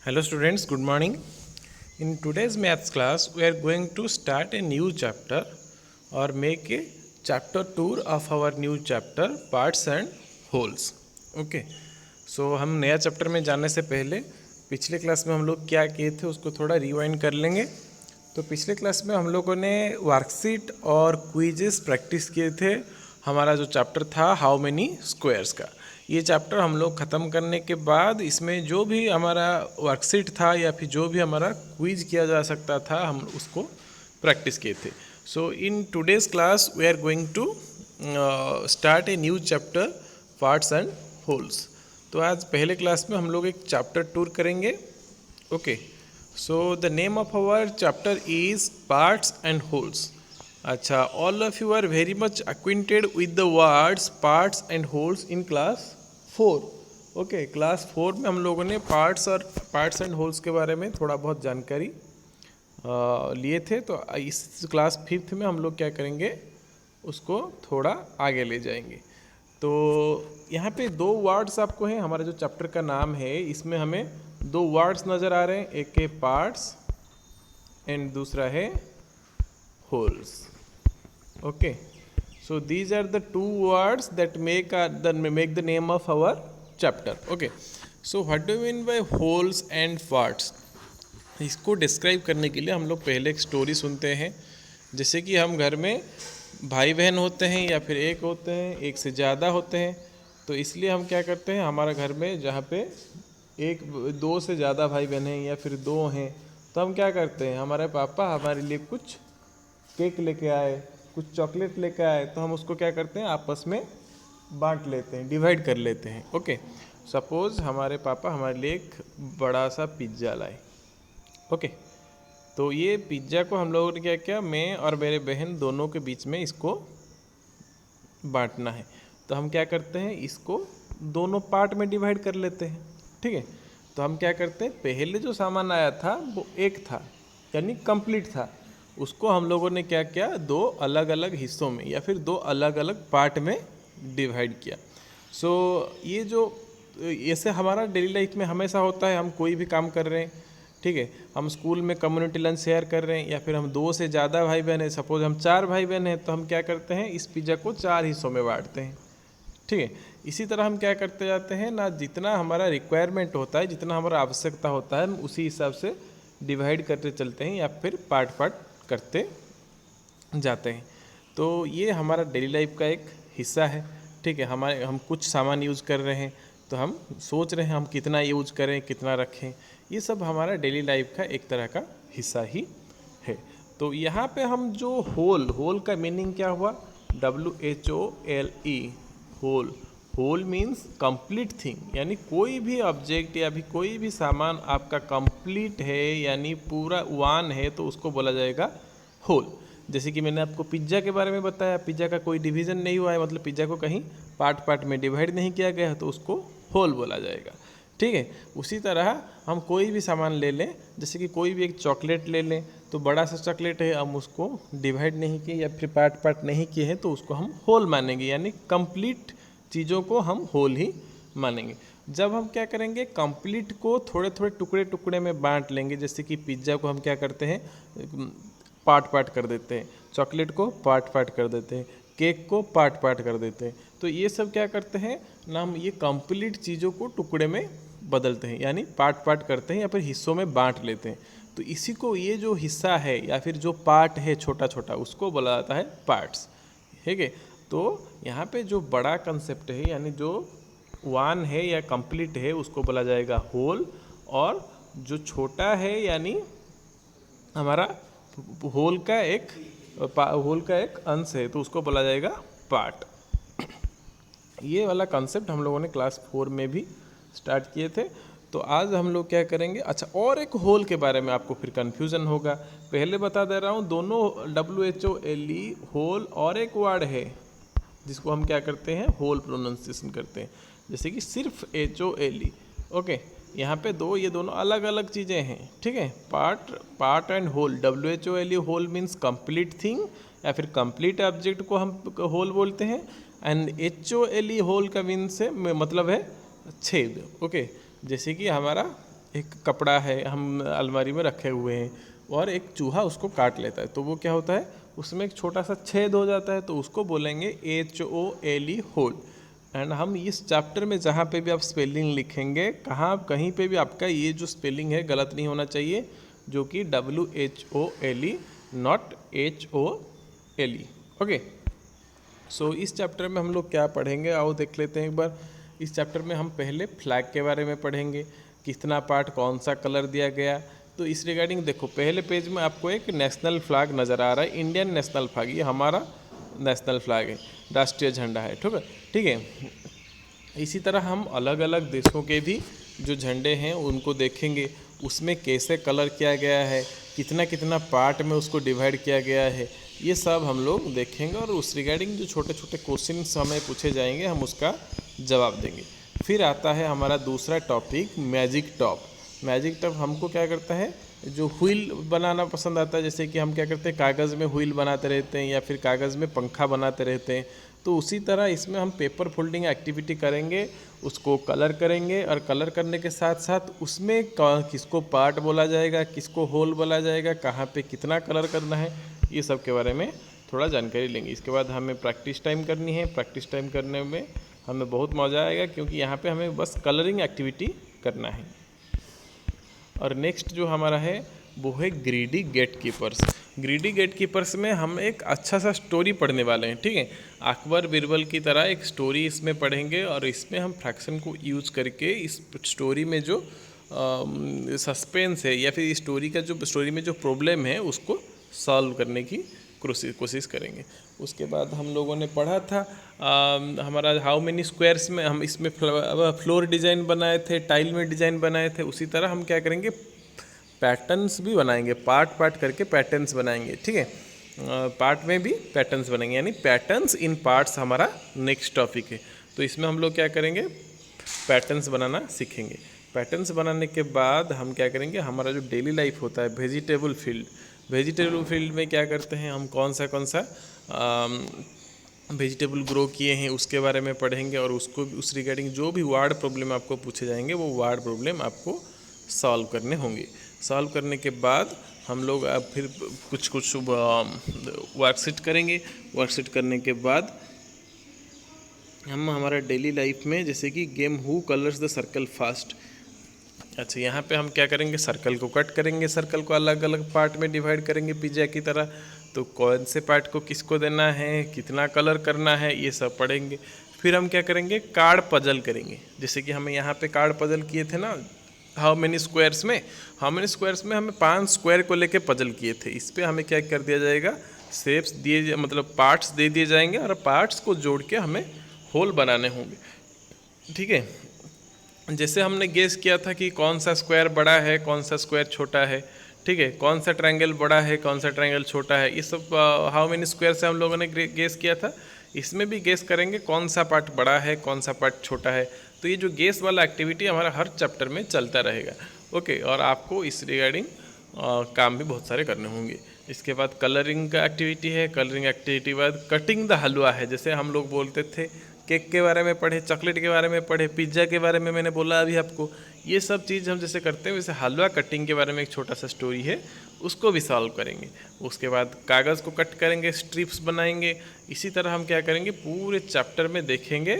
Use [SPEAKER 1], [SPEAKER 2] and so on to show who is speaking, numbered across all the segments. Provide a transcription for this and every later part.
[SPEAKER 1] Hello students, good morning. In today's maths class, we are going to start a new chapter or make a chapter tour of our new chapter parts and wholes. Okay. So हम नया chapter में जाने से पहले पिछले class में हम लोग क्या किए थे उसको थोड़ा रिवाइंड कर लेंगे। तो पिछले क्लास में हम लोगों ने वर्कशीट और क्विजेस प्रैक्टिस किए थे। हमारा जो चैप्टर था हाउ मेनी स्क्वायर्स का, ये चैप्टर हम लोग ख़त्म करने के बाद इसमें जो भी हमारा वर्कशीट था या फिर जो भी हमारा क्विज किया जा सकता था हम उसको प्रैक्टिस किए थे। So in today's class we are going to start a new chapter parts and holes. तो आज पहले क्लास में हम लोग एक चैप्टर टूर करेंगे। Okay, so the name of our chapter is parts and holes. अच्छा, all of you are very much acquainted with the words parts and wholes in class 4। Okay, class 4 में हम लोगों ने पार्ट्स एंड होल्स के बारे में थोड़ा बहुत जानकारी लिए थे। तो इस क्लास 5 में हम लोग क्या करेंगे उसको थोड़ा आगे ले जाएंगे। तो यहाँ पे दो वर्ड्स आपको हैं, हमारा जो चैप्टर का नाम है इसमें हमें दो वर्ड्स नज़र आ रहे हैं, एक है पार्ट्स एंड दूसरा है holes. Okay, so these are the two words that make the name of our chapter. Okay, so what do you mean by wholes and parts? इसको डिस्क्राइब करने के लिए हम लोग पहले एक स्टोरी सुनते हैं। जैसे कि हम घर में भाई बहन होते हैं या फिर एक होते हैं, एक से ज़्यादा होते हैं, तो इसलिए हम क्या करते हैं, हमारे घर में जहाँ पे दो से ज़्यादा भाई बहन हैं या फिर दो हैं, तो हम क्या करते हैं, हमारे पापा हमारे लिए कुछ केक लेके आए, कुछ चॉकलेट लेकर आए, तो हम उसको क्या करते हैं आपस में बांट लेते हैं, डिवाइड कर लेते हैं। ओके, सपोज़ हमारे पापा हमारे लिए एक बड़ा सा पिज्ज़ा लाए। ओके, तो ये पिज्ज़ा को हम लोगों ने क्या किया, मैं और मेरे बहन दोनों के बीच में इसको बांटना है। तो हम क्या करते हैं, इसको दोनों पार्ट में डिवाइड कर लेते हैं। ठीक है, तो हम क्या करते हैं, पहले जो सामान आया था वो एक था यानी कंप्लीट था, उसको हम लोगों ने क्या किया, दो अलग अलग हिस्सों में या फिर दो अलग अलग पार्ट में डिवाइड किया। सो ये जो ऐसे हमारा डेली लाइफ में हमेशा होता है, हम कोई भी काम कर रहे हैं, ठीक है, हम स्कूल में कम्युनिटी लंच शेयर कर रहे हैं या फिर हम दो से ज़्यादा भाई बहन हैं, सपोज हम 4 भाई बहन हैं, तो हम क्या करते हैं, इस पिज़्ज़ा को 4 हिस्सों में बांटते हैं। ठीक है, इसी तरह हम क्या करते जाते हैं ना, जितना हमारा रिक्वायरमेंट होता है, जितना हमारा आवश्यकता होता है, हम उसी हिसाब से डिवाइड करते चलते हैं या फिर पार्ट करते जाते हैं। तो ये हमारा डेली लाइफ का एक हिस्सा है। ठीक है, हम कुछ सामान यूज़ कर रहे हैं तो हम सोच रहे हैं हम कितना यूज़ करें, कितना रखें, ये सब हमारा डेली लाइफ का एक तरह का हिस्सा ही है। तो यहाँ पे हम जो होल का मीनिंग क्या हुआ, WHOLE, whole means complete thing, यानी कोई भी ऑब्जेक्ट या भी कोई भी सामान आपका कंप्लीट है यानी पूरा वन है तो उसको बोला जाएगा होल। जैसे कि मैंने आपको पिज्ज़ा के बारे में बताया, पिज्ज़ा का कोई डिवीज़न नहीं हुआ है, मतलब पिज्ज़ा को कहीं पार्ट में डिवाइड नहीं किया गया है, तो उसको होल बोला जाएगा। ठीक है, उसी तरह हम कोई भी सामान ले लें, जैसे कि कोई भी एक चॉकलेट ले लें, तो बड़ा सा चॉकलेट है, हम उसको डिवाइड नहीं किए या फिर पार्ट नहीं किए हैं, तो उसको हम होल मानेंगे, यानी कंप्लीट चीज़ों को हम होल ही मानेंगे। जब हम क्या करेंगे, कंप्लीट को थोड़े थोड़े टुकड़े में बांट लेंगे, जैसे कि पिज्ज़ा को हम क्या करते हैं, पार्ट कर देते हैं, चॉकलेट को पार्ट कर देते हैं, केक को पार्ट कर देते हैं, तो ये सब क्या करते हैं ना, हम ये कंप्लीट चीज़ों को टुकड़े में बदलते हैं, यानी पार्ट करते हैं या फिर हिस्सों में बांट लेते हैं। तो इसी को, ये जो हिस्सा है या फिर जो पार्ट है छोटा छोटा, उसको बोला जाता है पार्ट्स। ठीक है, तो यहाँ पे जो बड़ा कंसेप्ट है यानी जो वन है या कंप्लीट है उसको बोला जाएगा होल, और जो छोटा है यानी हमारा होल का एक अंश है तो उसको बोला जाएगा पार्ट। ये वाला कंसेप्ट हम लोगों ने क्लास 4 में भी स्टार्ट किए थे। तो आज हम लोग क्या करेंगे, अच्छा, और एक होल के बारे में आपको फिर कन्फ्यूज़न होगा, पहले बता दे रहा हूँ, दोनों WHOLE होल और एक वर्ड है जिसको हम क्या करते हैं, होल प्रोनाउंसिएशन करते हैं, जैसे कि सिर्फ HOLE। ओके, यहाँ पे ये दोनों अलग अलग चीज़ें हैं। ठीक है, part and whole, WHOLE whole means complete thing या फिर कंप्लीट ऑब्जेक्ट को हम होल बोलते हैं, एंड HOLE होल का मीन्स से मतलब है छेद। ओके, जैसे कि हमारा एक कपड़ा है हम अलमारी में रखे हुए हैं और एक चूहा उसको काट लेता है, तो वो क्या होता है, उसमें एक छोटा सा छेद हो जाता है, तो उसको बोलेंगे HOLE होल। एंड हम इस चैप्टर में जहाँ पे भी आप स्पेलिंग लिखेंगे, कहीं पे भी आपका ये जो स्पेलिंग है गलत नहीं होना चाहिए, जो कि WHOLE नॉट HOLE। ओके, सो इस चैप्टर में हम लोग क्या पढ़ेंगे, आओ देख लेते हैं एक बार। इस चैप्टर में हम पहले फ्लैग के बारे में पढ़ेंगे, कितना पार्ट कौन सा कलर दिया गया। तो इस रिगार्डिंग देखो, पहले पेज में आपको एक नेशनल फ्लैग नज़र आ रहा है, इंडियन नेशनल फ्लैग, ये हमारा नेशनल फ्लैग है, राष्ट्रीय झंडा है। ठीक है। इसी तरह हम अलग अलग देशों के भी जो झंडे हैं उनको देखेंगे, उसमें कैसे कलर किया गया है, कितना कितना पार्ट में उसको डिवाइड किया गया है, ये सब हम लोग देखेंगे। और उस रिगार्डिंग जो छोटे छोटे क्वेश्चन हमें पूछे जाएंगे हम उसका जवाब देंगे। फिर आता है हमारा दूसरा topic, magic top. Magic top हमको क्या करता है, जो व्हील बनाना पसंद आता है, जैसे कि हम क्या करते हैं, कागज़ में व्हील बनाते रहते हैं या फिर कागज़ में पंखा बनाते रहते हैं। तो उसी तरह इसमें हम पेपर फोल्डिंग एक्टिविटी करेंगे, उसको कलर करेंगे, और कलर करने के साथ साथ उसमें किसको पार्ट बोला जाएगा, किसको होल बोला जाएगा, कहाँ पे कितना कलर करना है, ये सब के बारे में थोड़ा जानकारी लेंगे। इसके बाद हमें प्रैक्टिस टाइम करनी है। प्रैक्टिस टाइम करने में हमें बहुत मज़ा आएगा, क्योंकि यहाँ पे हमें बस कलरिंग एक्टिविटी करना है। और नेक्स्ट जो हमारा है वो है greedy gate keepers. Greedy gate keepers में हम एक अच्छा सा स्टोरी पढ़ने वाले हैं। ठीक है, अकबर बीरबल की तरह एक स्टोरी इसमें पढ़ेंगे, और इसमें हम फ्रैक्शन को यूज़ करके इस स्टोरी में जो सस्पेंस है या फिर इस स्टोरी में जो प्रॉब्लम है उसको सॉल्व करने की कोशिश करेंगे। उसके बाद हम लोगों ने पढ़ा था हमारा हाउ मेनी स्क्वायर्स में हम इसमें फ्लोर डिज़ाइन बनाए थे, टाइल में डिज़ाइन बनाए थे। उसी तरह हम क्या करेंगे, पैटर्न्स भी बनाएंगे, पार्ट करके पैटर्न्स बनाएंगे। ठीक है, पार्ट में भी पैटर्न्स बनाएंगे, यानी पैटर्न्स इन पार्ट्स हमारा नेक्स्ट टॉपिक है। तो इसमें हम लोग क्या करेंगे, पैटर्न्स बनाना सीखेंगे। पैटर्न्स बनाने के बाद हम क्या करेंगे, हमारा जो डेली लाइफ होता है, वेजिटेबल फील्ड में क्या करते हैं हम, कौन सा वेजिटेबल ग्रो किए हैं उसके बारे में पढ़ेंगे, और उस रिगार्डिंग जो भी वर्ड प्रॉब्लम आपको पूछे जाएंगे वो वर्ड प्रॉब्लम आपको सॉल्व करने होंगे। सॉल्व करने के बाद हम लोग फिर कुछ वर्कशीट करेंगे। वर्कशीट करने के बाद हम हमारा डेली लाइफ में, जैसे कि game who colours the circle fast. अच्छा, यहाँ पे हम क्या करेंगे, सर्कल को कट करेंगे, सर्कल को अलग अलग पार्ट में डिवाइड करेंगे पिज्जा की तरह। तो कौन से पार्ट को किसको देना है, कितना कलर करना है, ये सब पढ़ेंगे। फिर हम क्या करेंगे, कार्ड पजल करेंगे। जैसे कि हमें यहाँ पे कार्ड पजल किए थे ना, हाउ मेनी स्क्वायर्स में हमें 5 स्क्वायर को लेके पजल किए थे। इस पर हमें क्या कर दिया जाएगा, शेप्स दिए, मतलब पार्ट्स दे दिए जाएंगे, और पार्ट्स को जोड़ के हमें होल बनाने होंगे। ठीक है, जैसे हमने गेस किया था कि कौन सा स्क्वायर बड़ा है, कौन सा स्क्वायर छोटा है। ठीक है, कौन सा ट्रायंगल बड़ा है, कौन सा ट्रायंगल छोटा है, ये सब हाउ मेनी स्क्वायर से हम लोगों ने गेस किया था। इसमें भी गेस करेंगे कौन सा पार्ट बड़ा है, कौन सा पार्ट छोटा है। तो ये जो गेस वाला एक्टिविटी हमारा हर चैप्टर में चलता रहेगा। ओके, और आपको इस रिगार्डिंग काम भी बहुत सारे करने होंगे। इसके बाद कलरिंग का एक्टिविटी है। कलरिंग एक्टिविटी के बाद कटिंग द हलवा है। जैसे हम लोग बोलते थे, केक के बारे में पढ़े, चॉकलेट के बारे में पढ़े, पिज्ज़ा के बारे में मैंने बोला अभी आपको। ये सब चीज़ हम जैसे करते हैं, वैसे हलवा कटिंग के बारे में एक छोटा सा स्टोरी है, उसको भी सॉल्व करेंगे। उसके बाद कागज़ को कट करेंगे, स्ट्रिप्स बनाएंगे। इसी तरह हम क्या करेंगे, पूरे चैप्टर में देखेंगे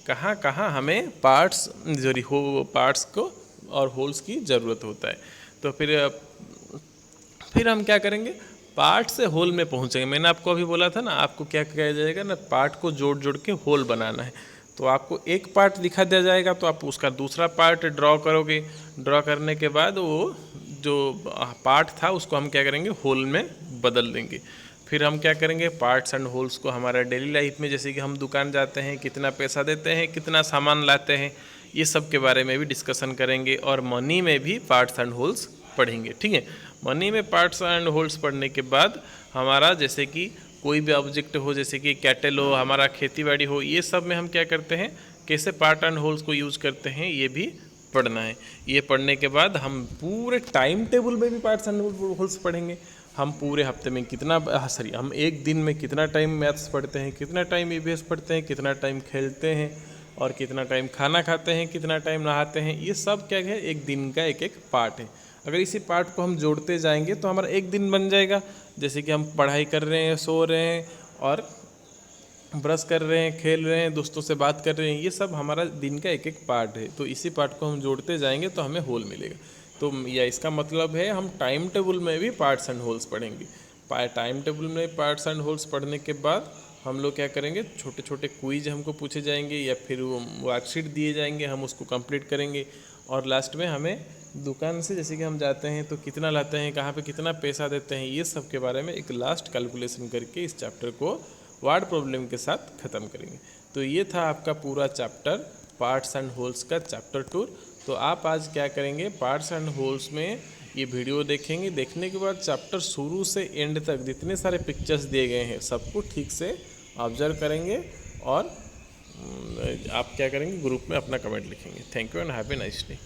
[SPEAKER 1] कहाँ कहाँ हमें पार्ट्स को और होल्स की ज़रूरत होता है। तो फिर हम क्या करेंगे, पार्ट से होल में पहुंचेंगे। मैंने आपको अभी बोला था ना, आपको क्या किया जाएगा ना, पार्ट को जोड़ जोड़ के होल बनाना है। तो आपको एक पार्ट दिखा दिया जाएगा, तो आप उसका दूसरा पार्ट ड्रॉ करोगे। ड्रॉ करने के बाद वो जो पार्ट था उसको हम क्या करेंगे, होल में बदल देंगे। फिर हम क्या करेंगे, पार्ट्स एंड होल्स को हमारा डेली लाइफ में, जैसे कि हम दुकान जाते हैं, कितना पैसा देते हैं, कितना सामान लाते हैं, ये सब के बारे में भी डिस्कशन करेंगे। और मनी में भी पार्ट्स एंड होल्स पढ़ेंगे। ठीक है, मनी में पार्ट्स एंड होल्स पढ़ने के बाद हमारा, जैसे कि कोई भी ऑब्जेक्ट हो, जैसे कि कैटल हो, हमारा खेतीबाड़ी हो, ये सब में हम क्या करते हैं, कैसे पार्ट एंड होल्स को यूज़ करते हैं, ये भी पढ़ना है। ये पढ़ने के बाद हम पूरे टाइम टेबल में भी पार्ट्स एंड होल्स पढ़ेंगे। हम पूरे हफ्ते में हम एक दिन में कितना टाइम मैथ्स पढ़ते हैं, कितना टाइम ईवीएस पढ़ते हैं, कितना टाइम खेलते हैं, और कितना टाइम खाना खाते हैं, कितना टाइम नहाते हैं, ये सब क्या है, एक दिन का एक एक पार्ट है। अगर इसी पार्ट को हम जोड़ते जाएंगे तो हमारा एक दिन बन जाएगा। जैसे कि हम पढ़ाई कर रहे हैं, सो रहे हैं और ब्रश कर रहे हैं, खेल रहे हैं, दोस्तों से बात कर रहे हैं, ये सब हमारा दिन का एक एक पार्ट है। तो इसी पार्ट को हम जोड़ते जाएंगे तो हमें होल मिलेगा। तो या इसका मतलब है हम टाइम टेबल में भी पार्ट्स एंड होल्स पढ़ेंगे। टाइम टेबल में पार्ट्स एंड होल्स पढ़ने के बाद हम लोग क्या करेंगे, छोटे छोटे क्विज हमको पूछे जाएंगे या फिर वो वर्कशीट दिए जाएंगे, हम उसको कंप्लीट करेंगे। और लास्ट में हमें दुकान से जैसे कि हम जाते हैं तो कितना लाते हैं, कहाँ पे कितना पैसा देते हैं, ये सब के बारे में एक लास्ट कैलकुलेशन करके इस चैप्टर को वर्ड प्रॉब्लम के साथ ख़त्म करेंगे। तो ये था आपका पूरा चैप्टर पार्ट्स एंड होल्स का चैप्टर टूर। तो आप आज क्या करेंगे, पार्ट्स एंड होल्स में ये वीडियो देखेंगे। देखने के बाद चैप्टर शुरू से एंड तक जितने सारे पिक्चर्स दिए गए हैं सबको ठीक से ऑब्जर्व करेंगे और आप क्या करेंगे, ग्रुप में अपना कमेंट लिखेंगे। Thank you and have a nice day.